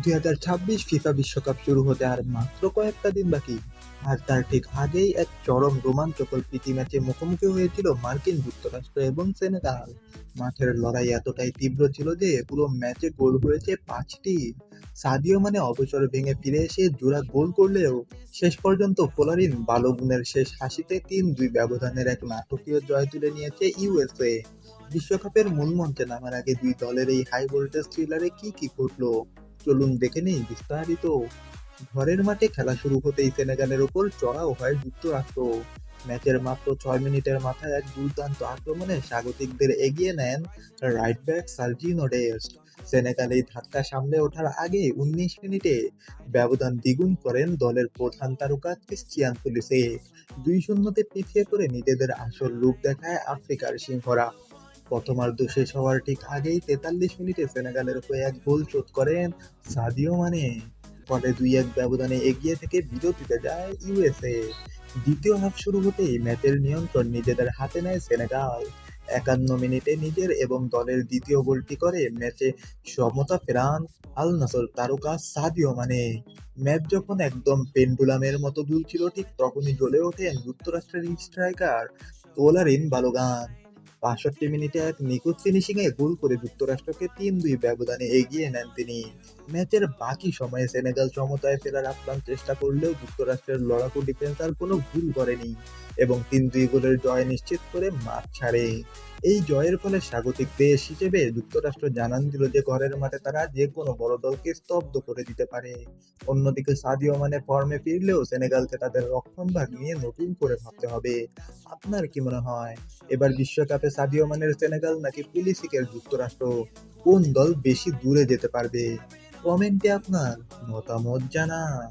2026 FIFA বিশ্বকাপ শুরু হতে আর মাত্র কয়েকটা দিন বাকি। আর তার ঠিক আগেই এক চরম রোমাঞ্চকর প্রীতি ম্যাচে মুখোমুখি হয়েছিল মার্কিন যুক্তরাষ্ট্র এবং সেনেগাল। মাঠের লড়াই এতটাই তীব্র ছিল যে পুরো ম্যাচে গোল হয়েছে 5টি। সাদিও মানে অবসর ভেঙে ফিরে এসে জোড়া গোল করলেও শেষ পর্যন্ত ফোলারিন বালোগুনের শেষ হাসিতে 3-2 ব্যবধানের এক নাটকীয় জয় তুলে নিয়েছে ইউএসএ। বিশ্বকাপের মূল মঞ্চে নামার আগে দুই দলের এই হাই ভোল্টেজ থ্রিলারে কি কি ঘটলো, চলুন দেখে নেই বিস্তারিত। ঘরের মাঠে খেলা শুরু হতেই সেনেগালের ওপর চড়াও হয় যুক্তরাষ্ট্র। ম্যাচের মাত্র 6 মিনিটের মাথায় এক দুর্দান্ত আক্রমণে স্বাগতিকদের এগিয়ে নেন রাইট ব্যাক সার্জিনো ডেস্ট। সেনেগাল এই ধাক্কা সামলে ওঠার আগে 19 মিনিটে ব্যবধান দ্বিগুণ করেন দলের প্রধান তারকা ক্রিশ্চিয়ান পুলিসিক। 2-0-তে পিছিয়ে পড়ে নিজেদের আসল রূপ দেখায় আফ্রিকার সিংহরা। প্রথমার্ধ শেষ হওয়ার ঠিক আগেই 43 মিনিটে সেনেগালের হয়ে এক গোল শোধ করেন সাদিও মানে। ফলে 2-1 ব্যবধানে এগিয়ে থেকে বিরতিতে যায় ইউএসএ। দ্বিতীয় হাফ শুরু হতেই ম্যাচের নিয়ন্ত্রণ নিজেদের হাতে নেয় সেনেগাল। 51 মিনিটে নিজের এবং দলের দ্বিতীয় গোলটি করে ম্যাচে সমতা ফেরান আল নাসর তারকা সাদিও মানে। ম্যাচ যখন একদম পেন্ডুলামের মতো দুলছিল ঠিক তখনই জ্বলে ওঠেন যুক্তরাষ্ট্রের স্ট্রাইকার ওলারিন বালোগান। 65 মিনিটে এক নিখুঁত ফিনিশিংয়ে গোল করে যুক্তরাষ্ট্রকে 3-2 ব্যবধানে এগিয়ে নেন তিনি। ম্যাচের বাকি সময়ে সেনেগাল সমতায় ফেরার আপ্রাণ চেষ্টা করলেও যুক্তরাষ্ট্রের লড়াকু ডিফেন্স আর কোনো ভুল করেনি এবং 3-2 গোলের জয় নিশ্চিত করে মাঠ ছাড়ে। এই জয়ের ফলে স্বাগতিক দেশ হিসেবে যুক্তরাষ্ট্র জানান দিল যে ঘরের মাঠে তারা যে কোনো বড় দলকে স্তব্ধ করে দিতে পারে। অন্যদিকে সাদিও মানে ফর্মে ফিরলেও সেনেগালকে তাদের রক্ষণভাগ নিয়ে নতুন করে ভাবতে হবে। আপনার কি মনে হয়, এবার বিশ্বকাপে সাদিও মানের সেনেগাল নাকি পুলিসিকের যুক্তরাষ্ট্র, কোন দল বেশি দূরে যেতে পারবে? কমেন্টে আপনার মতামত জানান।